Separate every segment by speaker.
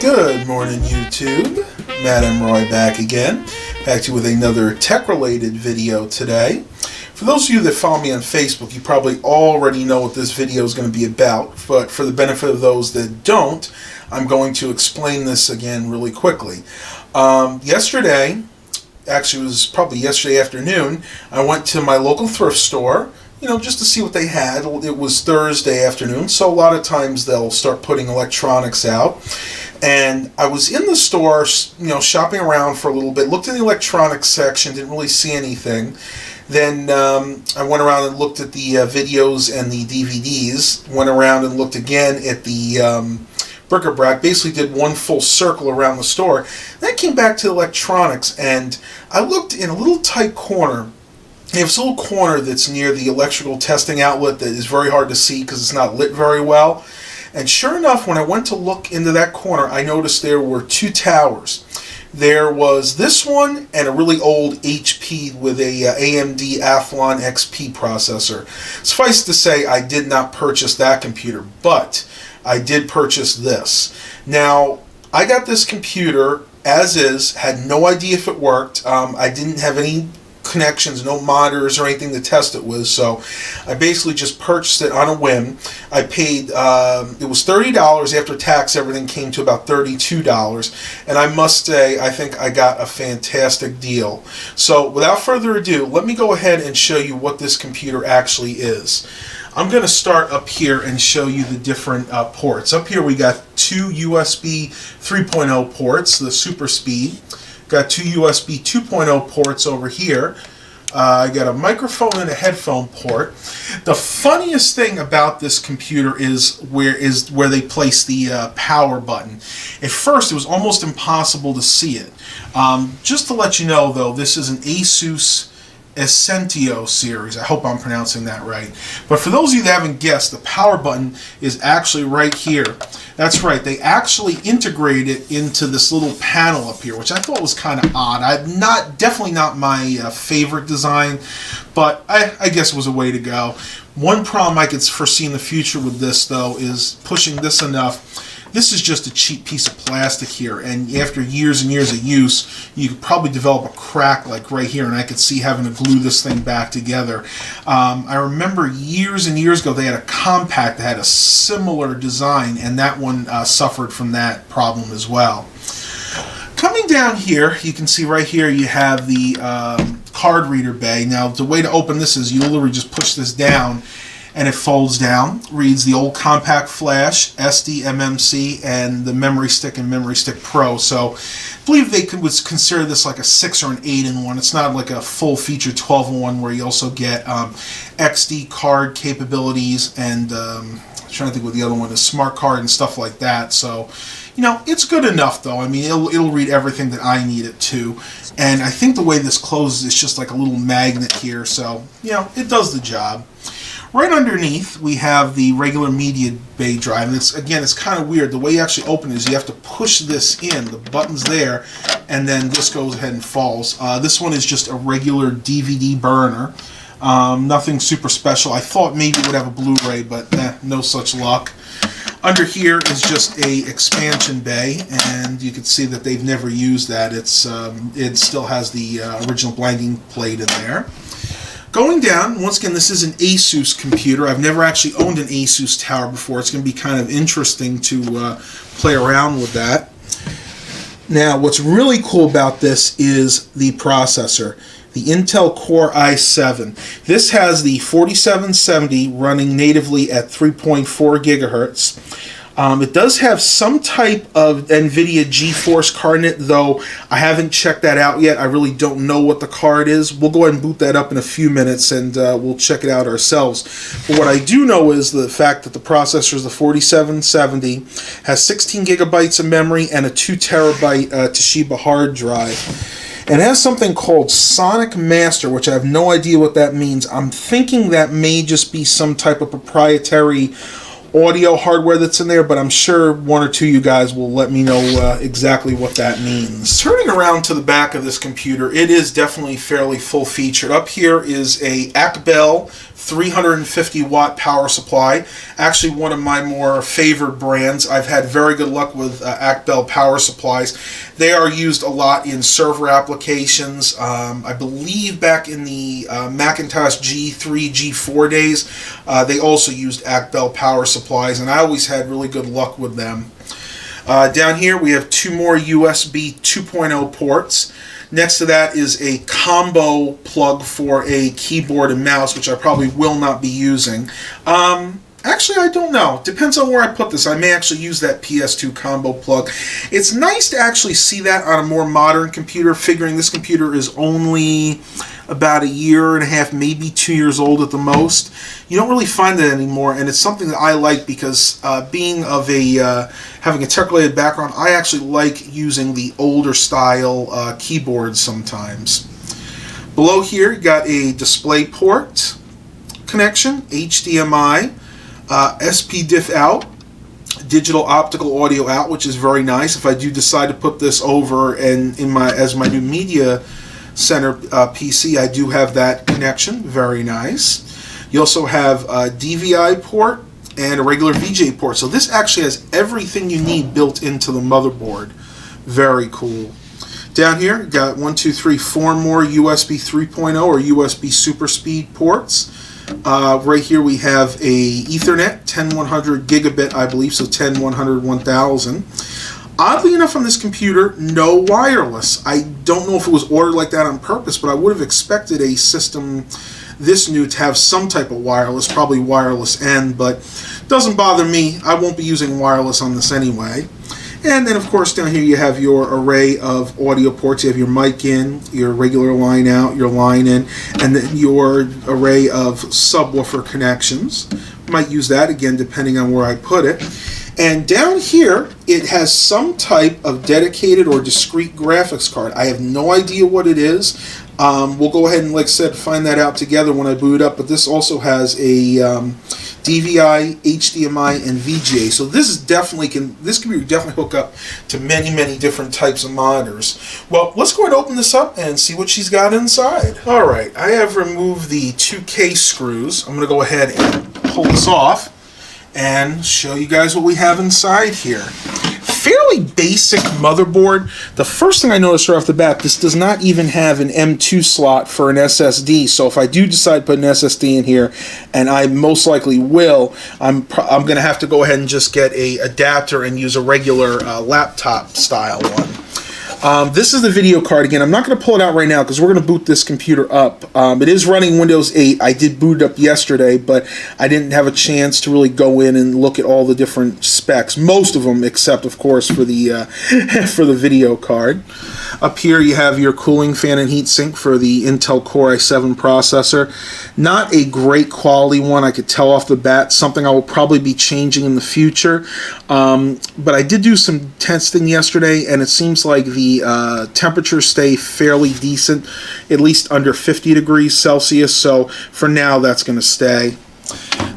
Speaker 1: Good morning, YouTube. Matt and Roy back again. Back to you with another tech-related video today. For those of you that follow me on Facebook, you probably already know what this video is going to be about, but for the benefit of those that don't, I'm going to explain this again really quickly. Yesterday, actually it was probably yesterday afternoon, I went to my local thrift store, just to see what they had. It was Thursday afternoon, so a lot of times they'll start putting electronics out. And I was in the store, shopping around for a little bit, looked in the electronics section, didn't really see anything. Then I went around and looked at the videos and the DVDs, went around and looked again at the bric-a-brac, basically did one full circle around the store. Then I came back to electronics, and I looked in a little tight corner. They have this little corner that's near the electrical testing outlet that is very hard to see because it's not lit very well. And sure enough, when I went to look into that corner, I noticed there were two towers. There was this one and a really old HP with a AMD Athlon XP processor. Suffice to say, I did not purchase that computer, but I did purchase this. Now, I got this computer as is, had no idea if it worked. I didn't have any connections, no monitors or anything to test it with, so I basically just purchased it on a whim. I paid, it was $30 after tax, everything came to about $32, and I must say, I think I got a fantastic deal. So without further ado, let me go ahead and show you what this computer actually is. I'm going to start up here and show you the different ports. Up here we got two USB 3.0 ports, the super speed. Got two USB 2.0 ports over here. I got a microphone and a headphone port. The funniest thing about this computer is where they place the power button. At first, it was almost impossible to see it. Just to let you know, though, this is an Asus Essentio series. I hope I'm pronouncing that right. But for those of you that haven't guessed, the power button is actually right here. That's right, they actually integrated it into this little panel up here, which I thought was kind of odd. Definitely not my favorite design, but I guess it was a way to go. One problem I could foresee in the future with this, though, is pushing this enough. This is just a cheap piece of plastic here, and after years and years of use, you could probably develop a crack like right here, and I could see having to glue this thing back together. I remember years and years ago, they had a compact that had a similar design, and that one suffered from that problem as well. Coming down here, you can see right here you have the card reader bay. Now, the way to open this is you literally just push this down, and it folds down, reads the old compact flash, SD, MMC, and the memory stick and memory stick Pro. So I believe they would consider this like a 6 or an 8-in-1. It's not like a full feature 12-in-1 where you also get XD card capabilities and I'm trying to think what the other one is, smart card and stuff like that. So, it's good enough though. I mean, it'll read everything that I need it to. And I think the way this closes is just like a little magnet here. So, it does the job. Right underneath, we have the regular media bay drive, and it's kind of weird. The way you actually open it is you have to push this in. The button's there, and then this goes ahead and falls. This one is just a regular DVD burner. Nothing super special. I thought maybe it would have a Blu-ray, but no such luck. Under here is just a expansion bay, and you can see that they've never used that. It still has the original blanking plate in there. Going down, once again, this is an Asus computer. I've never actually owned an Asus tower before. It's going to be kind of interesting to play around with that. Now, what's really cool about this is the processor, the Intel Core i7. This has the 4770 running natively at 3.4 gigahertz. It does have some type of NVIDIA GeForce card in it, though I haven't checked that out yet. I really don't know what the card is. We'll go ahead and boot that up in a few minutes, and we'll check it out ourselves. But what I do know is the fact that the processor is the 4770, has 16 gigabytes of memory, and a 2 terabyte Toshiba hard drive. And it has something called Sonic Master, which I have no idea what that means. I'm thinking that may just be some type of proprietary audio hardware that's in there, but I'm sure one or two of you guys will let me know exactly what that means. Turning around to the back of this computer, it is definitely fairly full-featured. Up here is a Acbel 350 watt power supply. Actually, one of my more favored brands. I've had very good luck with AcBell power supplies. They are used a lot in server applications. I believe back in the Macintosh G3, G4 days, they also used AcBell power supplies, and I always had really good luck with them. Down here we have two more USB 2.0 ports. Next to that is a combo plug for a keyboard and mouse, which I probably will not be using. Actually, I don't know. Depends on where I put this. I may actually use that PS2 combo plug. It's nice to actually see that on a more modern computer, figuring this computer is only about 1.5 years, maybe 2 years old at the most. You don't really find that anymore, and it's something that I like because being of a having a tech-related background, I actually like using the older style keyboards sometimes. Below here, you got a DisplayPort connection, HDMI, SPDIF out, digital optical audio out, which is very nice. If I do decide to put this over and as my new media center PC, I do have that connection. Very nice. You also have a DVI port and a regular VGA port. So this actually has everything you need built into the motherboard. Very cool. Down here, got 4 more USB 3.0 or USB super speed ports. Right here we have a Ethernet 10100 gigabit, I believe, so 10, 1000. Oddly enough, on this computer, no wireless. I don't know if it was ordered like that on purpose, but I would have expected a system this new to have some type of wireless, probably wireless N, but doesn't bother me. I won't be using wireless on this anyway. And then, of course, down here you have your array of audio ports. You have your mic in, your regular line out, your line in, and then your array of subwoofer connections. Might use that, again, depending on where I put it. And down here, it has some type of dedicated or discrete graphics card. I have no idea what it is. We'll go ahead and, like I said, find that out together when I boot up. But this also has a DVI, HDMI, and VGA. So this is this computer definitely hook up to many, many different types of monitors. Well, let's go ahead and open this up and see what she's got inside. All right, I have removed the 2 case screws. I'm going to go ahead and pull this off and show you guys what we have inside here. Fairly basic motherboard. The first thing I noticed right off the bat, this does not even have an M2 slot for an SSD. So if I do decide to put an SSD in here, and I most likely will, I'm going to have to go ahead and just get a adapter and use a regular laptop style one. This is the video card. Again, I'm not going to pull it out right now because we're going to boot this computer up. It is running Windows 8. I did boot it up yesterday, but I didn't have a chance to really go in and look at all the different specs. Most of them, except, of course, for the for the video card. Up here, you have your cooling fan and heatsink for the Intel Core i7 processor. Not a great quality one, I could tell off the bat. Something I will probably be changing in the future. But I did do some testing yesterday, and it seems like the temperatures stay fairly decent, at least under 50 degrees Celsius, so for now that's going to stay.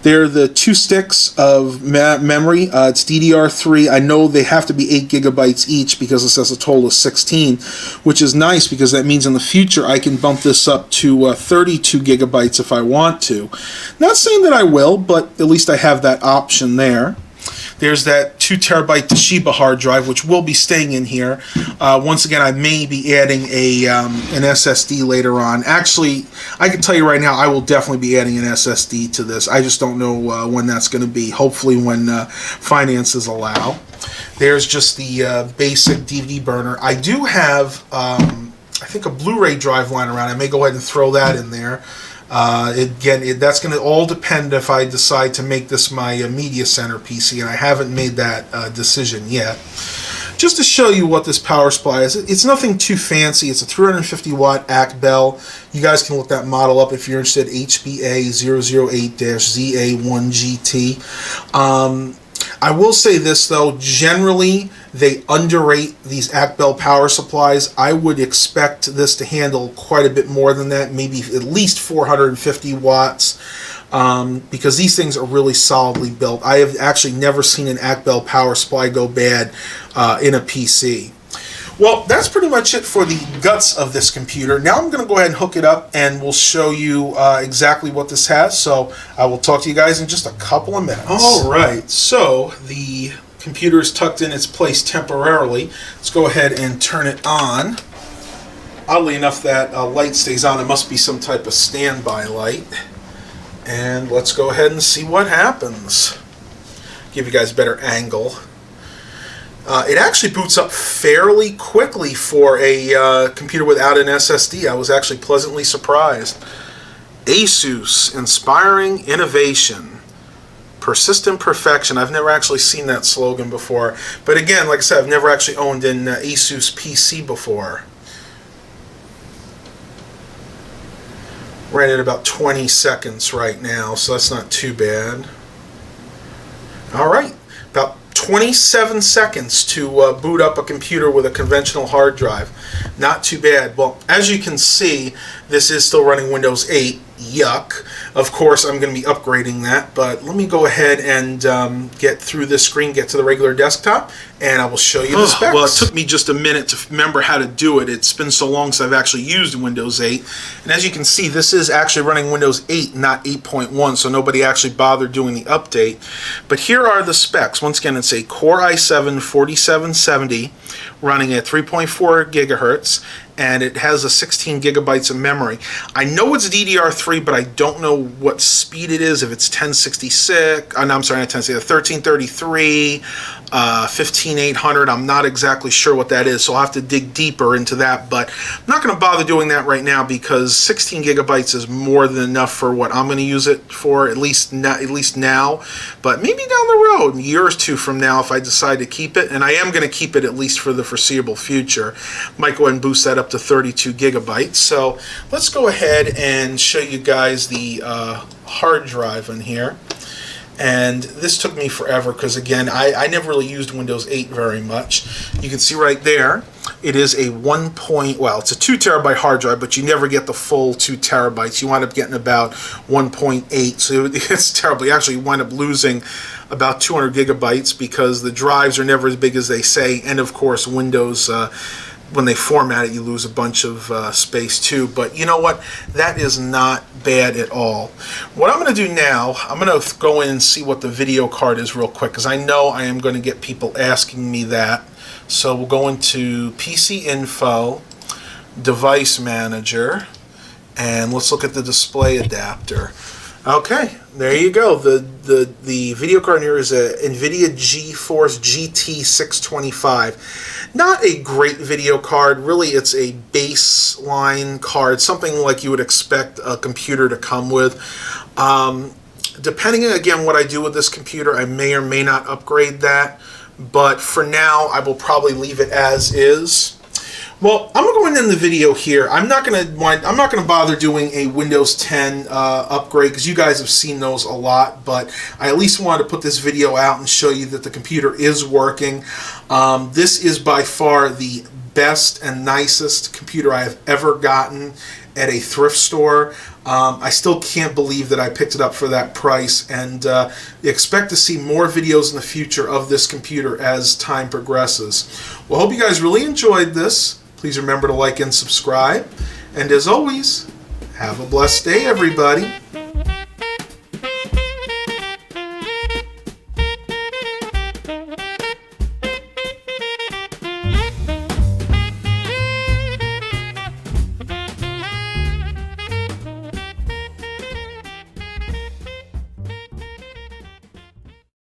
Speaker 1: They're the 2 sticks of memory. It's DDR3. I know they have to be 8 gigabytes each because it says a total of 16, which is nice because that means in the future I can bump this up to 32 gigabytes if I want to. Not saying that I will, but at least I have that option there. There's that 2 terabyte Toshiba hard drive, which will be staying in here. Once again, I may be adding an SSD later on. Actually, I can tell you right now, I will definitely be adding an SSD to this. I just don't know when that's going to be. Hopefully when finances allow. There's just the basic DVD burner. I do have, I think, a Blu-ray drive lying around. I may go ahead and throw that in there. Again, that's going to all depend if I decide to make this my media center PC, and I haven't made that decision yet. Just to show you what this power supply is, it's nothing too fancy. It's a 350 watt AcBell. You guys can look that model up if you're interested, HBA008-ZA1GT. I will say this though, generally they underrate these AcBell power supplies. I would expect this to handle quite a bit more than that, maybe at least 450 watts, because these things are really solidly built. I have actually never seen an AcBell power supply go bad in a PC. Well, that's pretty much it for the guts of this computer. Now I'm going to go ahead and hook it up and we'll show you exactly what this has. So I will talk to you guys in just a couple of minutes. All right, so the computer is tucked in its place temporarily. Let's go ahead and turn it on. Oddly enough, that light stays on. It must be some type of standby light. And let's go ahead and see what happens. Give you guys a better angle. It actually boots up fairly quickly for a computer without an SSD. I was actually pleasantly surprised. Asus, inspiring innovation, persistent perfection. I've never actually seen that slogan before. But again, like I said, I've never actually owned an Asus PC before. Ran at about 20 seconds right now, so that's not too bad. Alright, about 27 seconds to boot up a computer with a conventional hard drive. Not too bad. Well, as you can see, this is still running Windows 8. Yuck. Of course, I'm going to be upgrading that, but let me go ahead and get through this screen, get to the regular desktop, and I will show you the specs. Well, it took me just a minute to remember how to do it. It's been so long since I've actually used Windows 8. And as you can see, this is actually running Windows 8, not 8.1, so nobody actually bothered doing the update. But here are the specs. Once again, it's a Core i7-4770 running at 3.4 gigahertz, and it has a 16 gigabytes of memory. I know it's DDR3, but I don't know what speed it is, if it's 1066, no, I'm sorry, not 1060, 1333, 15800, I'm not exactly sure what that is, so I'll have to dig deeper into that, but I'm not going to bother doing that right now because 16 gigabytes is more than enough for what I'm going to use it for, at least now, but maybe down the road, a year or two from now, if I decide to keep it, and I am going to keep it at least for the foreseeable future. Might go ahead and boost that up to 32 gigabytes. So let's go ahead and show you guys the hard drive in here. And this took me forever because, again, I never really used Windows 8 very much. You can see right there, it is a it's a 2 terabyte hard drive, but you never get the full 2 terabytes. You wind up getting about 1.8, so it's terrible. You actually wind up losing about 200 gigabytes because the drives are never as big as they say, and of course Windows, when they format it, you lose a bunch of space too. But you know what? That is not bad at all. What I'm going to do now, I'm going to go in and see what the video card is real quick, because I know I am going to get people asking me that. So we'll go into PC Info, Device Manager, and let's look at the display adapter. Okay, there you go. The video card here is a NVIDIA GeForce GT 625. Not a great video card. Really, it's a baseline card, something like you would expect a computer to come with. Depending, again, what I do with this computer, I may or may not upgrade that. But for now, I will probably leave it as is. Well, I'm going to end the video here. I'm not going to bother doing a Windows 10 upgrade because you guys have seen those a lot, but I at least wanted to put this video out and show you that the computer is working. This is by far the best and nicest computer I have ever gotten at a thrift store. I still can't believe that I picked it up for that price, and expect to see more videos in the future of this computer as time progresses. Well, I hope you guys really enjoyed this. Please remember to like and subscribe. And as always, have a blessed day, everybody.